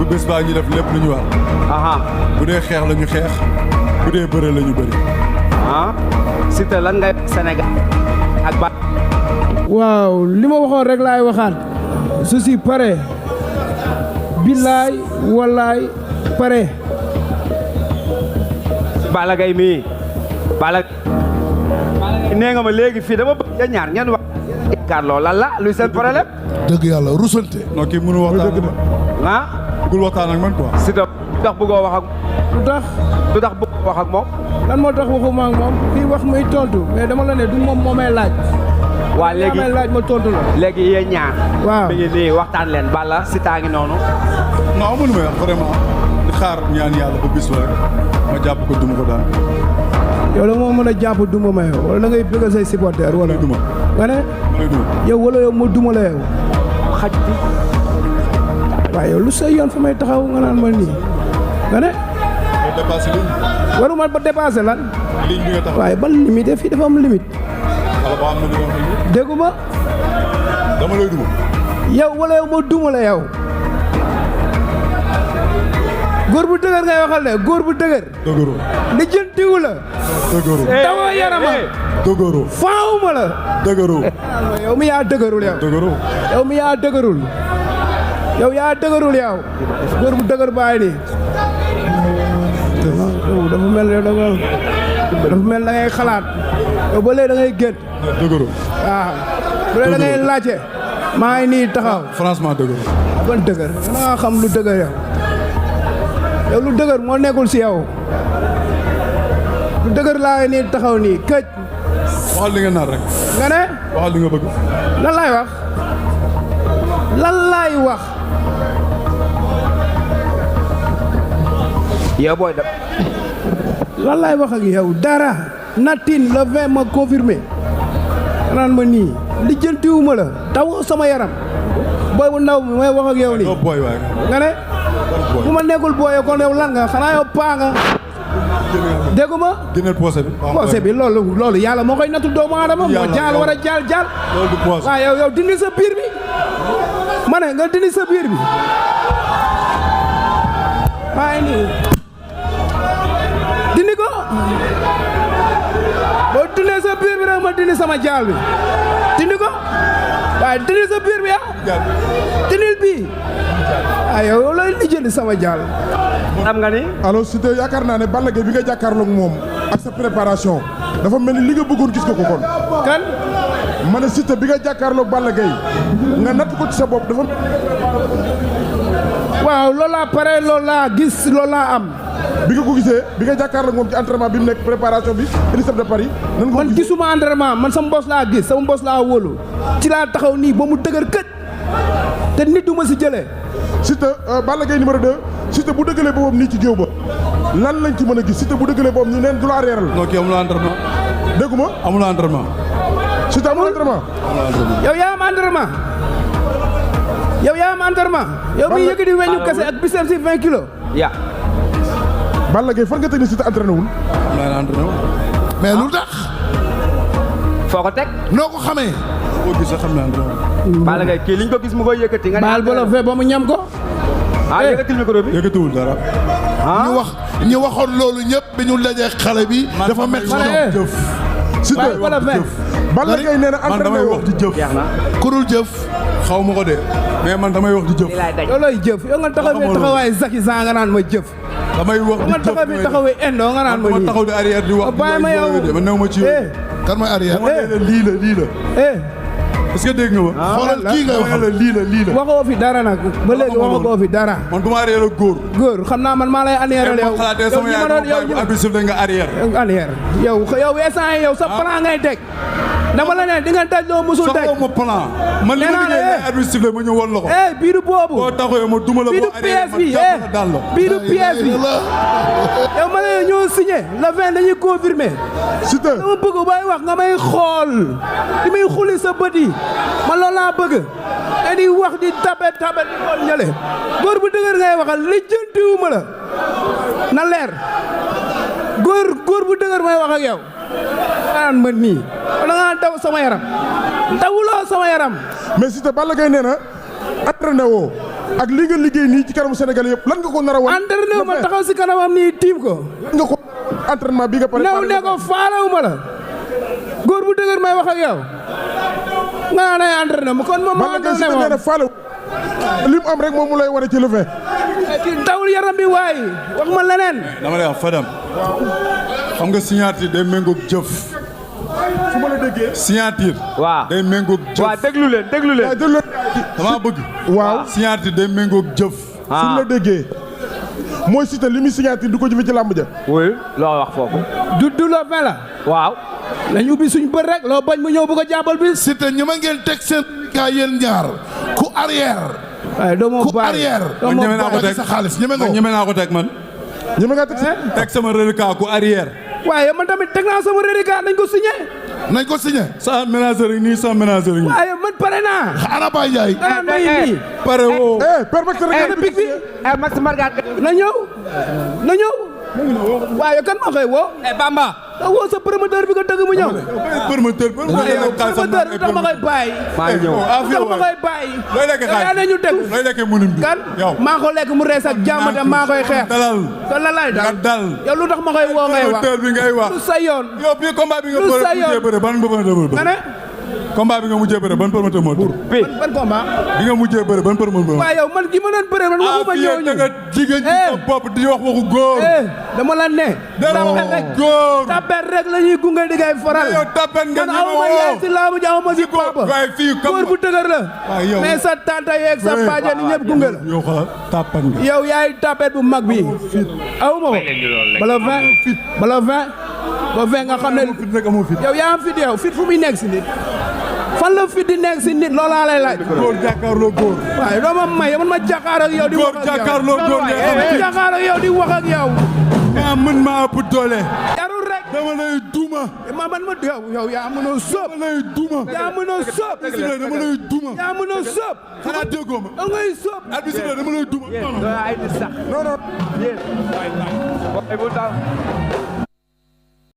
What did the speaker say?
bés baa ñu def lépp lu ñu war. bu dee xeex la ñu xeex bu dee bëre la ñu bëri. Siteu lan ngay Sénégal ak ba. waaw li ma waxoon rek laay waxaat je suis prêt billaay wallaay pare. Balla Gaye mii Balla nee nga ma léegi fii dama bëgg ñaar ñan wax jàkkaarloo lan la luy seen problème. dëgg yàlla rusante. non kii mënu waxtaan ak ah. bëggul waxtaan ak man quoi. Siteu tax bëggoo wax ak. lu tax. lu tax bëggoo wax ak moom. lan moo tax waxuma ak moom kii wax muy tontu mais dama la ne du moom moo may laaj. waa léegi may laaj ma tontu la. léegi yéen ñaar. waaw mi ngi nii waxtaan leen Balla Siteu ngi noonu. non amul may wax vraiment di xaar ñaan yàlla ba bis ba rek ma jàpp ko duma ko daan. yow la moo mën a jàpp duma ma yow wala da ngay bëgg say supporter wala. duma nga ne. duma yow wala yow ma duma la yow. xaj bi. waaye yow lu say yoon fa may taxaw nga naan ma nii nga ne. nga dépassé ligne. waruma ba dépassé lan. ligne bi nga taxaw. waaye ban limite fii dafa am limite. wala boo am na li nga wax nii. déggu ma. dama lay duma. yow wala yow ma duma la yow. góor bu dëgër ngay waxal ne góor bu dëgër. dëgëru. li jëntiwu la. dëgëru. dawoo yarama. dëgëru. faawuma la. dëgëru. yow mi yaa dëgërul yow. dëgëru. yow mi yaa dëgërul. yow yaa dëgërul yow. góor bu dëgër bàyyi nii. dafa mel ne dafa mel da ngay xalaat. yow ba léegi da ngay gént. dëgëru. waaw. bu dee da ngay laajte. maa ngi nii taxaw. franchement dëgëru. ban dëgër. da nga xam lu dëgër yow. yow lu dëgër moo nekkul si yow. lu dëgër laa ngi nii taxaw nii këj. waxal li nga naan rek. nga ne. waxal li nga bëgg. lan laay wax. lan laay wax. yow booy dem. lan laay wax ak yow dara. Natine le 20 ma confirmé. naan ma nii. lijjantiwuma la. taw sama yaram. booy bu ndaw mi may wax ak yow nii. doo booy waaye. nga ne. bu ma nekkul booyee kon yow lan nga xanaa yow paa nga. déggu ma. génneel poosé bi. poosé bi loolu yàlla moo koy nattu doomu aadama. moo jaal war a jaal. loolu du poosé. waaw yow dindi sa biir bi. ma ne nga dindi sa biir bi. maa ngi nii. dindi ko. boo dindee sa biir bi rek ma dindi sama jaal bi. dindi ko. waaye dindi sa biir bi dindil bii. yow lay lijjanti sama jaal. xam nga ni. alors Siteu yaakaar naa ne Balla Gaye bi nga jàkkaarloog moom ak sa préparation dafa mel ni li nga bëggoon gis nga ko kon. kan. ma ne Siteu bi nga jàkkaarloog Balla Gaye nga natt ko ci sa bopp dafa. waaw loolu laa pare loolu laa gis loolu laa am. bi nga ko gisee bi nga jàkkaarloog moom ci entraînement bi mu nekk préparation bi INSEP de Paris. nan nga ko man gisuma entraînement man sama bos laa gis sama bos laa wóolu. ci laa taxaw nii ba mu dëgër këj. te nit du ma si jëlee. Siteu Balla Gaye numéro 2 Siteu bu dëggalee boppam nii ci géew ba lan lañ ci mën a gis Siteu bu dëggalee boppam ñu neen du la reeral. non kii amul entraînement. dégguma amul entraînement. Siteu amul entraînement. yow yaa am entraînement. yow yaa am entraînement. yow mi yëkkati weñu kese ak bisam si 20 kilos. ya Balla Gaye fan nga teg ni Siteu entraîné wul. am naa entraîné wul. mais lu tax. foo ko teg. noo ko xamee. boo gis sax xam naa entraîné wul. Balla Gaye kii liñ ko gis mu koy yëkkati nga. baal bolo fee ba mu ñam ko. yëkkatil micro bi. yëkkatiwul dara. ñu waxoon loolu ñëpp bi ñu dajee xale bi. dafa métti man jëf. Siteu wala fee. Balla Gaye nee na man entraîné damay woo wax di jëf. jeex na. ku dul jëf. xaw ma ko de mais man damay wax di jëf. lii laay daj. yow looy jëf yow nga taxaw fi taxawaay Zaki Sa nga naan ma jëf. damay wax di nga jëf taxaw fi taxawee Endo nga naan ma man nii. taxaw di arrière di wax. bàyyi ma yow man néew ma ci yow. kan mooy arrière. ma ne la lii la lii la. est-ce que dégg nga ma. xoolal kii nga ma ne la lii la lii la. waxoo fi dara nag ba léegi waxoo fi dara. man du ma arrière ak góor. góor xam naa man maa lay arrière yow. ma xalaatee sama yaay dama bàyyi bu abisif da nga arrière. arrière yow instant yi yow sa plan ngay teg. dama la ne di nga daj loo musul daj. soxla ma plan. man li ma liggéey abisif la ma ñëw won la ko. biiru boobu. boo taxawee ma duma la boo arrière ma jàpp la daal la. biiru pièce bi. yow ma ne ñoo signé le 20 dañuy confirmer. Siteu dama bëgg bay wax nga may xool di may xuli sa bët yi man loolu laa bëgg te di wax di tabe di xool ñële góor bu dëgër ngay waxal lijjantiwuma la na leer góor bu dëgër may wax ak yow naan ma nii da nga daw sama yaram dawuloo sama yaram. mais Siteu Balla Gaye nee na entraîné woo ak li nga liggéey nii ci kanamu Sénégal yëpp lan nga ko nar a wan. entraîné wu ma taxaw si kanamam nii tiim ko. nga ko entraînement bi nga pare. new ne ko faalewu ma la. góor bu dëgër may wax ak yow. nga naan ay entraîné ma kon moom. Balla Gaye si nee na faalewu li mu am rek moom mu lay wane ci le fait. tawul yaram bi waay wax ma leneen. dama lay wax Fadam xam nga signature day méngoog jëf. su ma la déggee. signature. waaw day méngoog jëf. waaw déglu leen déglu leen. dama bëgg. waaw signature day méngoog jëf. suñ la déggee mooy Siteu li muy signature du ko jëfe ci làmb ja. oui loo wax foofu. du la fin la. waaw. nañu ubbi suñ bët rek loo bañ mu ñëw bu ko jàppal bi. Siteu ñi ma ngeen teg seen kaa yéen ñaar ku arrière. waaye doo ma ku bàyyi arrière. doo ma ñeme naa ko bàyyi. teg sa xaalis ñeme nga man ñeme naa ko teg man. ñeme nga teg seen. teg sama reliquat ku arrière. waaye man tamit teg naa sama reliquat nañ ko signé. nañ ko signé. sans ménagerie nii sans ménagerie nii. waaye man pare naa. ana Baye Ndiaye. dara may nii. pare woo. permettre rek ana big bi. Max Margat. na ñëw. na ñëw. waaye kan moo koy woo. Bamba. da woo sa promoteur bi ko dëgg mu ñëw. promoteur promoteur bi tax ma koy bàyyi. maa ngi ñëw. tax ma koy bàyyi. looy lekkee xaalis yaa ne ñu tegu. looy lekkee mënum bi. kan yow maa ko lekk mu rees ak jàmm te maa koy xeex. dalal kon la laay nga dal. dal. yow lu tax ma koy woo ngay wax. promoteur bi ngay wax. lu sa yoon. yow bii combat bi nga lu sa yoon. mujjee bëre ban promoteur nga ne. combat bi nga mujjee bëre ban promoteur moo tur. ban combat. bi nga mujjee bëre ban promoteur. waaye yow man ki ma doon bëre man waxuma ñëw ñu. nga jigéen ci sa bopp di wax waxu góor. dama la ne. waxu góor. tapet rek la ñuy gunge di ngay faral. yow tapet nga man aw ma yaay si laamu ji aw ma si papa. waaye fii góor bu dëgër la. waaye yow mais sa tante yeeg sa bàjjen ñëpp gunge la. yow xoolal tapet nga. yow yaay tapet bu mag bi. aw ma ko. bala 20 bala 20 ba 20 nga xam ne. fit rek amoo fit. yow yaa am fit yow fit fu muy nekk si nit. fan la fit di nekk si nit loolaa lay laaj. góor jàkkaarloo góor. waaye doo ma may man ma jàkkaar ak yow di wax ak yow. góor jàkkaarloo góor ngay am ma fit. jàkkaar ak yow di wax ak yow. maa mën maa ëpp doole. jarul rek. dama lay duma. man ma yow yaa mënoo sóob. dama lay duma. yaa mënoo sóob. dama lay duma. yaa mënoo sóob. xanaa déggoo ma. da ngay sóob. arbitre dama lay duma. ay nit sax. non non. yéen. waay bu taw.